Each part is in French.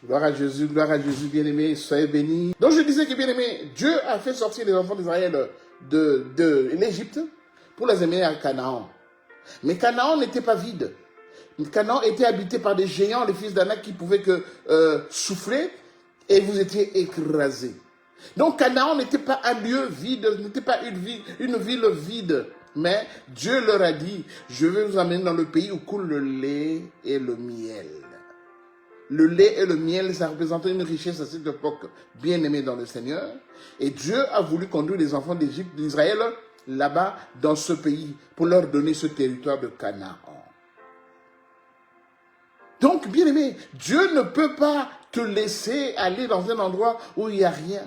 Gloire à Jésus, bien-aimé, soyez bénis. Donc je disais que, bien-aimé, Dieu a fait sortir les enfants d'Israël de l'Égypte pour les amener à Canaan. Mais Canaan n'était pas vide. Canaan était habité par des géants, les fils d'Anak, qui pouvaient que souffler et vous étiez écrasés. Donc Canaan n'était pas un lieu vide, n'était pas une ville vide. Mais Dieu leur a dit, je vais vous amener dans le pays où coule le lait et le miel. Le lait et le miel, ça représentait une richesse à cette époque bien aimée dans le Seigneur. Et Dieu a voulu conduire les enfants d'Égypte, d'Israël, là-bas, dans ce pays, pour leur donner ce territoire de Canaan. Donc, bien aimé, Dieu ne peut pas te laisser aller dans un endroit où il n'y a rien.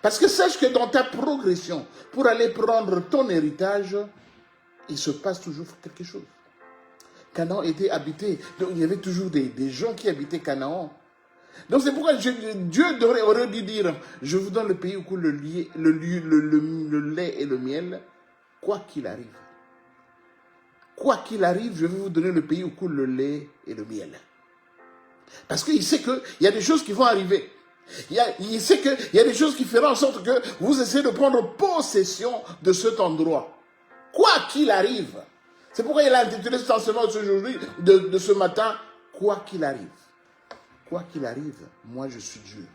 Parce que sache que dans ta progression, pour aller prendre ton héritage, il se passe toujours quelque chose. Canaan était habité, donc il y avait toujours des gens qui habitaient Canaan. Donc c'est pourquoi Dieu aurait dû dire, je vous donne le pays où coule le lait et le miel, quoi qu'il arrive. Quoi qu'il arrive, je vais vous donner le pays où coule le lait et le miel. Parce qu'il sait qu'il y a des choses qui vont arriver. Il sait qu'il y a des choses qui feront en sorte que vous essayez de prendre possession de cet endroit. Quoi qu'il arrive. C'est pourquoi il a intitulé cet enseignement de ce matin, quoi qu'il arrive. Quoi qu'il arrive, moi je suis Dieu.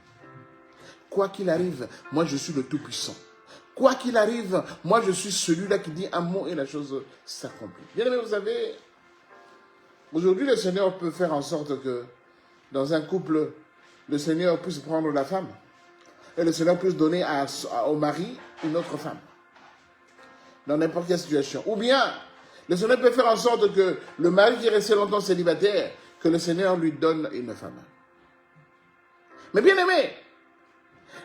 Quoi qu'il arrive, moi je suis le Tout-Puissant. Quoi qu'il arrive, moi je suis celui-là qui dit un mot et la chose s'accomplit. Bien aimé, vous savez, aujourd'hui le Seigneur peut faire en sorte que dans un couple, le Seigneur puisse prendre la femme et le Seigneur puisse donner au mari une autre femme. Dans n'importe quelle situation. Ou bien, le Seigneur peut faire en sorte que le mari qui est resté longtemps célibataire, que le Seigneur lui donne une femme. Mais bien aimé,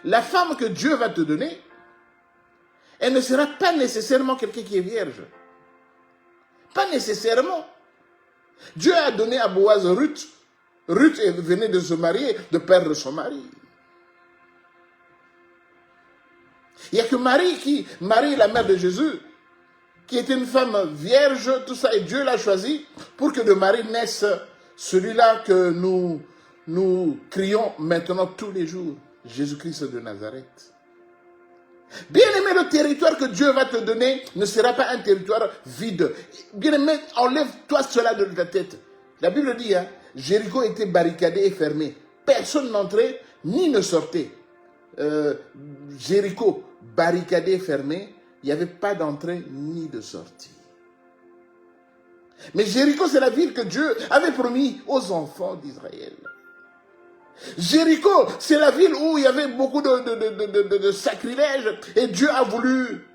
la femme que Dieu va te donner, elle ne sera pas nécessairement quelqu'un qui est vierge. Pas nécessairement. Dieu a donné à Boaz Ruth. Ruth venait de se marier, de perdre son mari. Il n'y a que Marie, la mère de Jésus, qui était une femme vierge, tout ça, et Dieu l'a choisi pour que de Marie naisse celui-là que nous crions maintenant tous les jours, Jésus-Christ de Nazareth. Bien-aimé, le territoire que Dieu va te donner ne sera pas un territoire vide. Bien-aimé, enlève-toi cela de ta tête. La Bible dit, Jéricho était barricadé et fermé. Personne n'entrait ni ne sortait. Jéricho, barricadé et fermé, il n'y avait pas d'entrée ni de sortie. Mais Jéricho, c'est la ville que Dieu avait promis aux enfants d'Israël. Jéricho, c'est la ville où il y avait beaucoup de sacrilèges et Dieu a voulu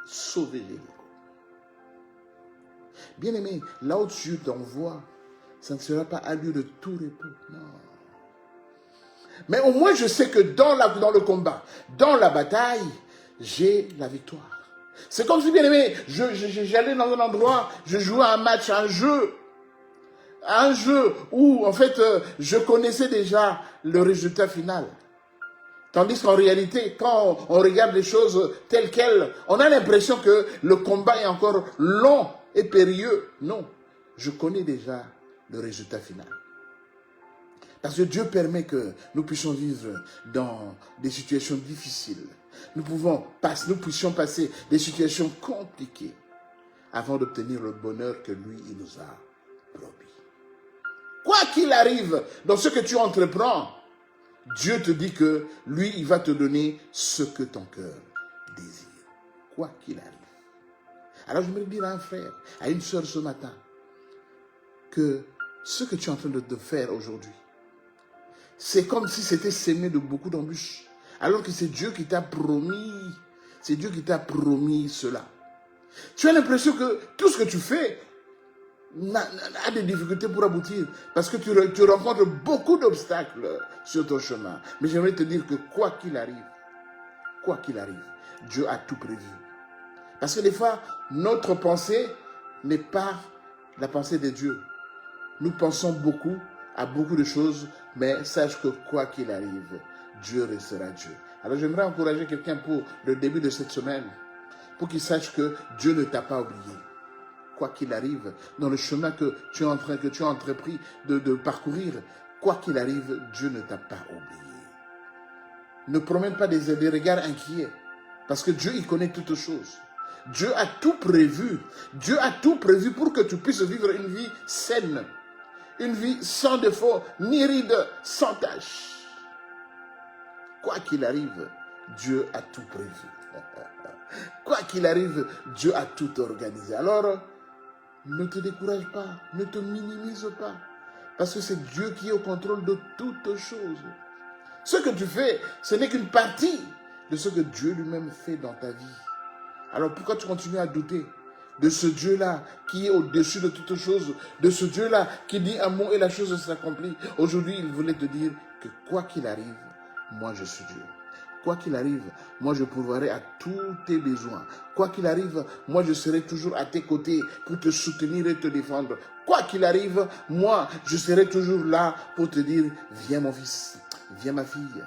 sauver Jéricho. Bien-aimé, là où Dieu t'envoie, ça ne sera pas un lieu de tout repos, non. Mais au moins je sais que dans le combat, dans la bataille, j'ai la victoire. C'est comme si, bien aimé, j'allais dans un endroit, je jouais un match, un jeu où, en fait, je connaissais déjà le résultat final. Tandis qu'en réalité, quand on regarde les choses telles quelles, on a l'impression que le combat est encore long et périlleux. Non, je connais déjà le résultat final. Parce que Dieu permet que nous puissions vivre dans des situations difficiles. Nous puissions passer des situations compliquées avant d'obtenir le bonheur que lui, il nous a promis. Quoi qu'il arrive dans ce que tu entreprends, Dieu te dit que lui, il va te donner ce que ton cœur désire. Quoi qu'il arrive. Alors je voudrais dire à un frère, à une sœur ce matin, que ce que tu es en train de faire aujourd'hui, c'est comme si c'était semé de beaucoup d'embûches. Alors que c'est Dieu qui t'a promis. C'est Dieu qui t'a promis cela. Tu as l'impression que tout ce que tu fais a des difficultés pour aboutir. Parce que tu rencontres beaucoup d'obstacles sur ton chemin. Mais j'aimerais te dire que quoi qu'il arrive, Dieu a tout prévu. Parce que des fois, notre pensée n'est pas la pensée de Dieu. Nous pensons beaucoup à beaucoup de choses, mais sache que quoi qu'il arrive, Dieu restera Dieu. Alors j'aimerais encourager quelqu'un pour le début de cette semaine, pour qu'il sache que Dieu ne t'a pas oublié. Quoi qu'il arrive, dans le chemin que tu as entrepris de parcourir, quoi qu'il arrive, Dieu ne t'a pas oublié. Ne promène pas des regards inquiets, parce que Dieu, il connaît toutes choses. Dieu a tout prévu. Dieu a tout prévu pour que tu puisses vivre une vie saine, une vie sans défaut, ni ride, sans tache. Quoi qu'il arrive, Dieu a tout prévu. Quoi qu'il arrive, Dieu a tout organisé. Alors, ne te décourage pas, ne te minimise pas, parce que c'est Dieu qui est au contrôle de toutes choses. Ce que tu fais, ce n'est qu'une partie de ce que Dieu lui-même fait dans ta vie. Alors pourquoi tu continues à douter de ce Dieu-là qui est au-dessus de toutes choses, de ce Dieu-là qui dit un mot et la chose s'accomplit? Aujourd'hui, il voulait te dire que quoi qu'il arrive, moi je suis Dieu. Quoi qu'il arrive, moi je pourvoirai à tous tes besoins. Quoi qu'il arrive, moi je serai toujours à tes côtés pour te soutenir et te défendre. Quoi qu'il arrive, moi je serai toujours là pour te dire, viens mon fils, viens ma fille,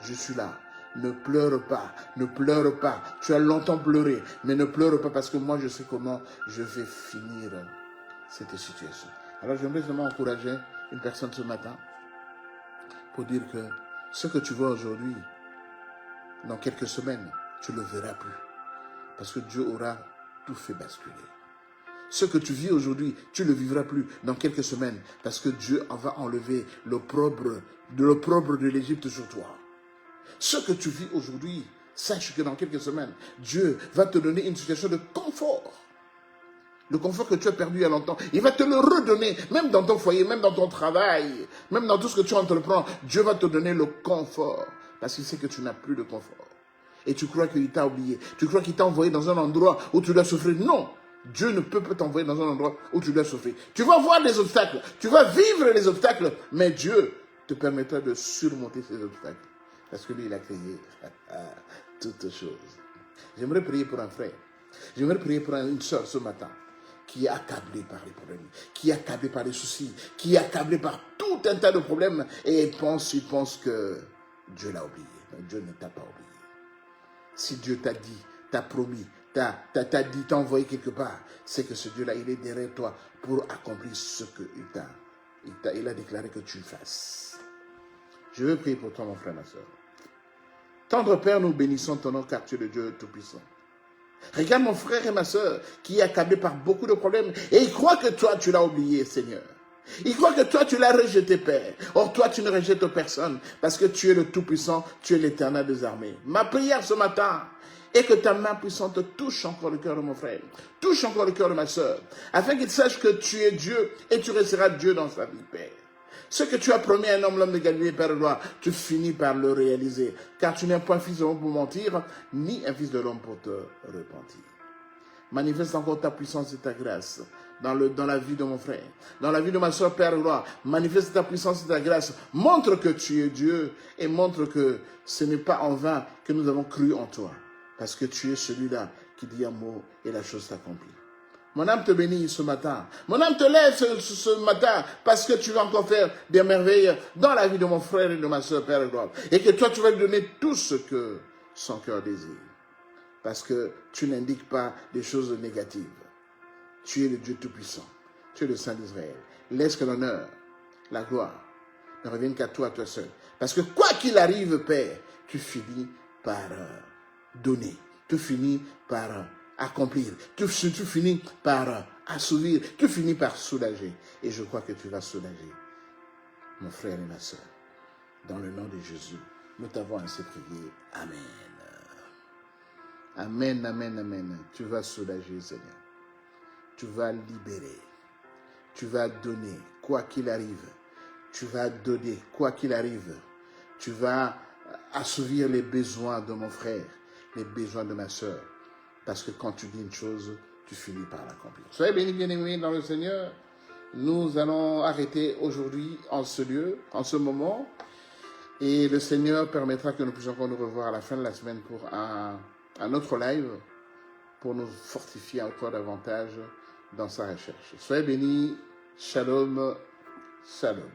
je suis là. Ne pleure pas, ne pleure pas. Tu as longtemps pleuré, mais ne pleure pas parce que moi je sais comment je vais finir cette situation. Alors j'aimerais vraiment encourager une personne ce matin pour dire que ce que tu vois aujourd'hui, dans quelques semaines, tu ne le verras plus. Parce que Dieu aura tout fait basculer. Ce que tu vis aujourd'hui, tu ne le vivras plus dans quelques semaines. Parce que Dieu va enlever l'opprobre de l'Égypte sur toi. Ce que tu vis aujourd'hui, sache que dans quelques semaines, Dieu va te donner une situation de confort. Le confort que tu as perdu il y a longtemps, il va te le redonner, même dans ton foyer, même dans ton travail, même dans tout ce que tu entreprends. Dieu va te donner le confort. Parce qu'il sait que tu n'as plus de confort. Et tu crois qu'il t'a oublié. Tu crois qu'il t'a envoyé dans un endroit où tu dois souffrir. Non, Dieu ne peut pas t'envoyer dans un endroit où tu dois souffrir. Tu vas voir des obstacles. Tu vas vivre les obstacles. Mais Dieu te permettra de surmonter ces obstacles. Parce que lui, il a créé toutes choses. J'aimerais prier pour un frère. J'aimerais prier pour une soeur ce matin qui est accablée par les problèmes, qui est accablée par les soucis, qui est accablée par tout un tas de problèmes. Et il pense que Dieu l'a oublié. Mais Dieu ne t'a pas oublié. Si Dieu t'a dit, t'a promis, t'a dit, t'a envoyé quelque part, c'est que ce Dieu-là, il est derrière toi pour accomplir ce qu'il a déclaré que tu fasses. Je veux prier pour toi, mon frère, ma soeur. Tendre Père, nous bénissons ton nom car tu es le Dieu Tout-Puissant. Regarde mon frère et ma soeur qui est accablé par beaucoup de problèmes et il croit que toi, tu l'as oublié, Seigneur. Il croit que toi, tu l'as rejeté, Père. Or, toi, tu ne rejettes personne parce que tu es le Tout-Puissant, tu es l'Éternel des armées. Ma prière ce matin est que ta main puissante touche encore le cœur de mon frère, touche encore le cœur de ma soeur, afin qu'il sache que tu es Dieu et tu resteras Dieu dans sa vie, Père. Ce que tu as promis à un homme, l'homme de Galilée, Père de gloire, tu finis par le réaliser. Car tu n'es point fils de l'homme pour mentir, ni un fils de l'homme pour te repentir. Manifeste encore ta puissance et ta grâce dans la vie de mon frère, dans la vie de ma soeur, Père de gloire. Manifeste ta puissance et ta grâce. Montre que tu es Dieu et montre que ce n'est pas en vain que nous avons cru en toi. Parce que tu es celui-là qui dit un mot et la chose s'accomplit. Mon âme te bénit ce matin. Mon âme te lève ce matin parce que tu vas encore faire des merveilles dans la vie de mon frère et de ma soeur, Père de gloire. Et que toi, tu vas lui donner tout ce que son cœur désire. Parce que tu n'indiques pas des choses négatives. Tu es le Dieu Tout-Puissant. Tu es le Saint d'Israël. Laisse que l'honneur, la gloire ne reviennent qu'à toi seul. Parce que quoi qu'il arrive, Père, tu finis par donner. Tu finis par accomplir. Tu finis par assouvir. Tu finis par soulager. Et je crois que tu vas soulager mon frère et ma soeur. Dans le nom de Jésus, nous t'avons ainsi prié. Amen. Amen, amen, amen. Tu vas soulager, Seigneur. Tu vas libérer. Tu vas donner, quoi qu'il arrive. Tu vas donner, quoi qu'il arrive. Tu vas assouvir les besoins de mon frère, les besoins de ma soeur. Parce que quand tu dis une chose, tu finis par l'accomplir. Soyez bénis, bien-aimés dans le Seigneur. Nous allons arrêter aujourd'hui en ce lieu, en ce moment. Et le Seigneur permettra que nous puissions encore nous revoir à la fin de la semaine pour un autre live, pour nous fortifier encore davantage dans sa recherche. Soyez bénis. Shalom. Shalom.